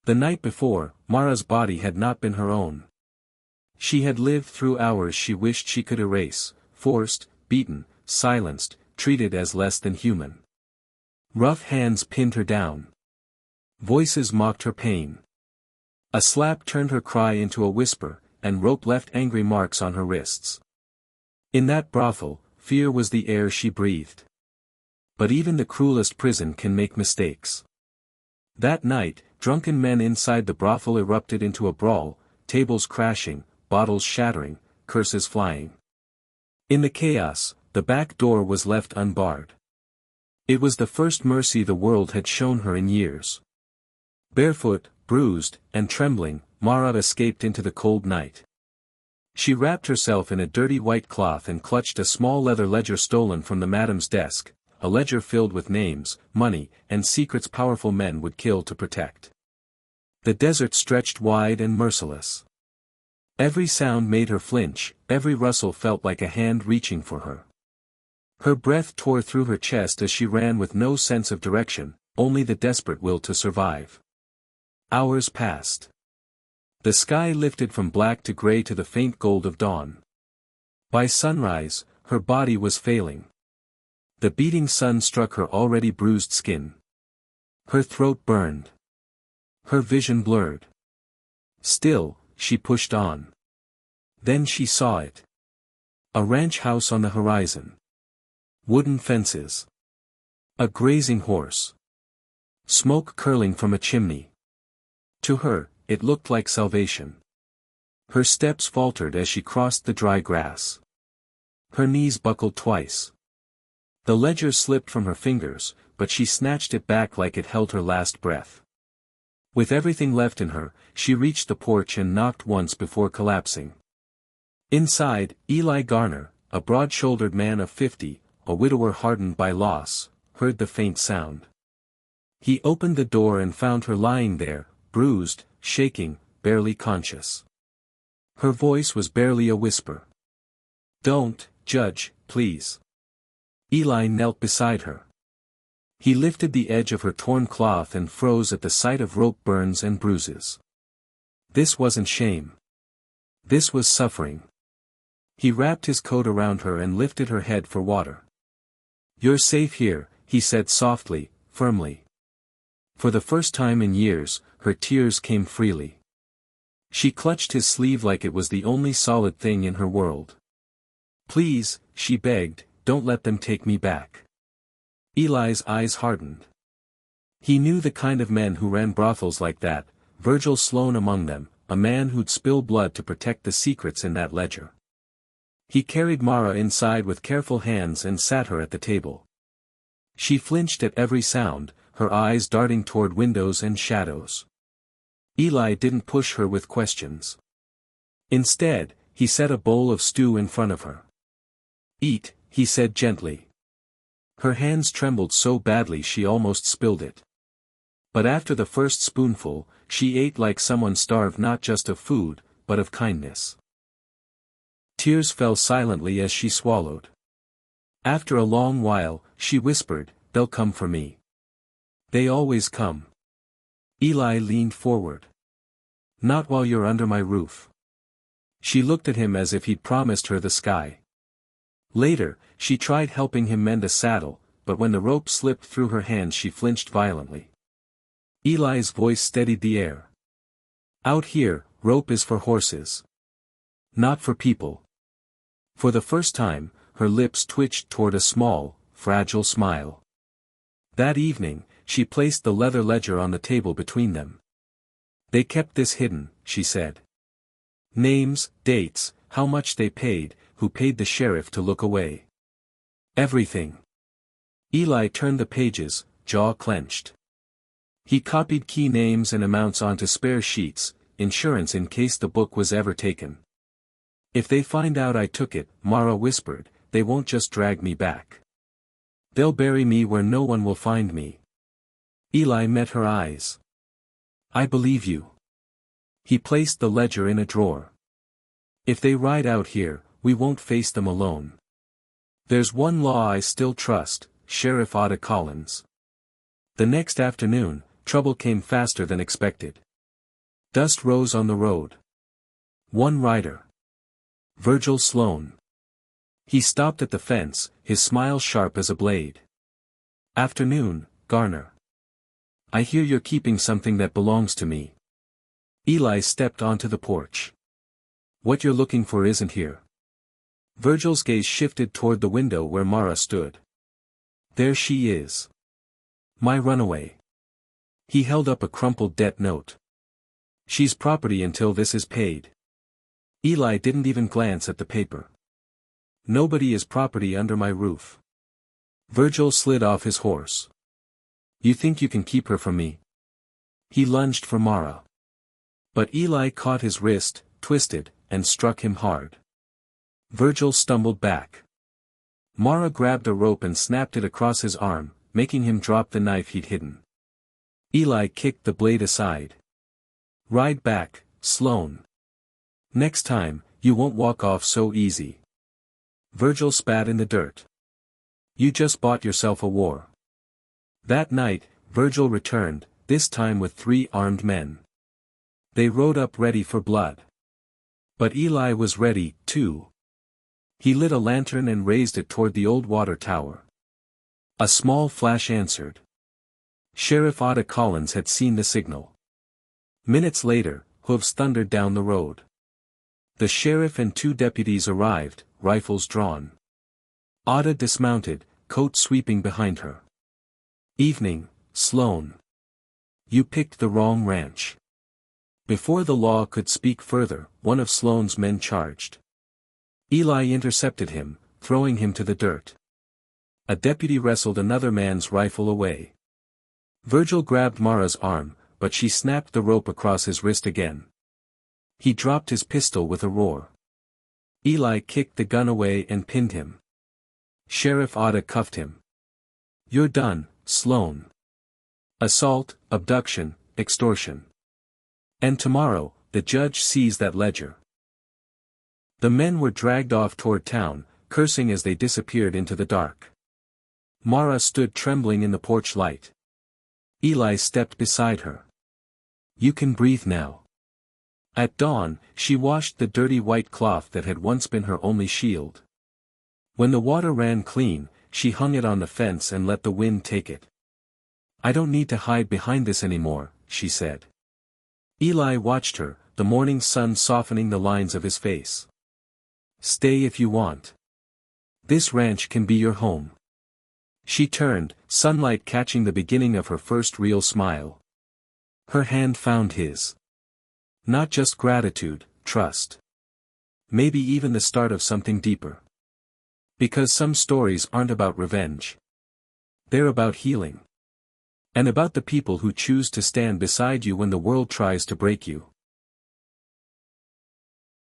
The night before, Mara's body had not been her own. She had lived through hours she wished she could erase, forced, beaten, silenced, treated as less than human. Rough hands pinned her down. Voices mocked her pain. A slap turned her cry into a whisper, and rope left angry marks on her wrists. In that brothel, fear was the air she breathed. But even the cruelest prison can make mistakes. That night, drunken men inside the brothel erupted into a brawl, tables crashing, bottles shattering, curses flying. In the chaos, the back door was left unbarred. It was the first mercy the world had shown her in years. Barefoot, bruised, and trembling, Mara escaped into the cold night. She wrapped herself in a dirty white cloth and clutched a small leather ledger stolen from the madam's desk, a ledger filled with names, money, and secrets powerful men would kill to protect. The desert stretched wide and merciless. Every sound made her flinch, every rustle felt like a hand reaching for her. Her breath tore through her chest as she ran with no sense of direction, only the desperate will to survive. Hours passed. The sky lifted from black to gray to the faint gold of dawn. By sunrise, her body was failing. The beating sun struck her already bruised skin. Her throat burned. Her vision blurred. Still, she pushed on. Then she saw it. A ranch house on the horizon. Wooden fences. A grazing horse. Smoke curling from a chimney. To her, it looked like salvation. Her steps faltered as she crossed the dry grass. Her knees buckled twice. The ledger slipped from her fingers, but she snatched it back like it held her last breath. With everything left in her, she reached the porch and knocked once before collapsing. Inside, Eli Garner, a broad-shouldered man of 50, a widower hardened by loss, heard the faint sound. He opened the door and found her lying there, bruised, shaking, barely conscious. Her voice was barely a whisper. "Don't, Judge, please." Eli knelt beside her. He lifted the edge of her torn cloth and froze at the sight of rope burns and bruises. This wasn't shame. This was suffering. He wrapped his coat around her and lifted her head for water. "You're safe here," he said softly, firmly. For the first time in years, her tears came freely. She clutched his sleeve like it was the only solid thing in her world. "Please," she begged, "don't let them take me back." Eli's eyes hardened. He knew the kind of men who ran brothels like that, Virgil Sloane among them, a man who'd spill blood to protect the secrets in that ledger. He carried Mara inside with careful hands and sat her at the table. She flinched at every sound, her eyes darting toward windows and shadows. Eli didn't push her with questions. Instead, he set a bowl of stew in front of her. "Eat," he said gently. Her hands trembled so badly she almost spilled it. But after the first spoonful, she ate like someone starved not just of food, but of kindness. Tears fell silently as she swallowed. After a long while, she whispered, "They'll come for me. They always come." Eli leaned forward. "Not while you're under my roof." She looked at him as if he'd promised her the sky. Later, she tried helping him mend a saddle, but when the rope slipped through her hands she flinched violently. Eli's voice steadied the air. "Out here, rope is for horses. Not for people." For the first time, her lips twitched toward a small, fragile smile. That evening, she placed the leather ledger on the table between them. "They kept this hidden," she said. "Names, dates, how much they paid, who paid the sheriff to look away. Everything." Eli turned the pages, jaw clenched. He copied key names and amounts onto spare sheets, insurance in case the book was ever taken. "If they find out I took it," Mara whispered, "they won't just drag me back. They'll bury me where no one will find me." Eli met her eyes. "I believe you." He placed the ledger in a drawer. "If they ride out here, we won't face them alone. There's one law I still trust, Sheriff Oda Collins." The next afternoon, trouble came faster than expected. Dust rose on the road. One rider. Virgil Sloane. He stopped at the fence, his smile sharp as a blade. Afternoon, Garner. I hear you're keeping something that belongs to me. Eli stepped onto the porch. What you're looking for isn't here. Virgil's gaze shifted toward the window where Mara stood. There she is. My runaway. He held up a crumpled debt note. She's property until this is paid. Eli didn't even glance at the paper. Nobody is property under my roof. Virgil slid off his horse. You think you can keep her from me? He lunged for Mara. But Eli caught his wrist, twisted, and struck him hard. Virgil stumbled back. Mara grabbed a rope and snapped it across his arm, making him drop the knife he'd hidden. Eli kicked the blade aside. Ride back, Sloane. Next time, you won't walk off so easy. Virgil spat in the dirt. You just bought yourself a war. That night, Virgil returned, this time with 3 armed men. They rode up ready for blood. But Eli was ready, too. He lit a lantern and raised it toward the old water tower. A small flash answered. Sheriff Otta Collins had seen the signal. Minutes later, hooves thundered down the road. The sheriff and 2 deputies arrived, rifles drawn. Otta dismounted, coat sweeping behind her. Evening, Sloane. You picked the wrong ranch. Before the law could speak further, one of Sloane's men charged. Eli intercepted him, throwing him to the dirt. A deputy wrestled another man's rifle away. Virgil grabbed Mara's arm, but she snapped the rope across his wrist again. He dropped his pistol with a roar. Eli kicked the gun away and pinned him. Sheriff Otta cuffed him. You're done, Sloane. Assault, abduction, extortion. And tomorrow, the judge sees that ledger. The men were dragged off toward town, cursing as they disappeared into the dark. Mara stood trembling in the porch light. Eli stepped beside her. You can breathe now. At dawn, she washed the dirty white cloth that had once been her only shield. When the water ran clean, she hung it on the fence and let the wind take it. I don't need to hide behind this anymore, she said. Eli watched her, the morning sun softening the lines of his face. Stay if you want. This ranch can be your home. She turned, sunlight catching the beginning of her first real smile. Her hand found his. Not just gratitude, trust. Maybe even the start of something deeper. Because some stories aren't about revenge. They're about healing. And about the people who choose to stand beside you when the world tries to break you.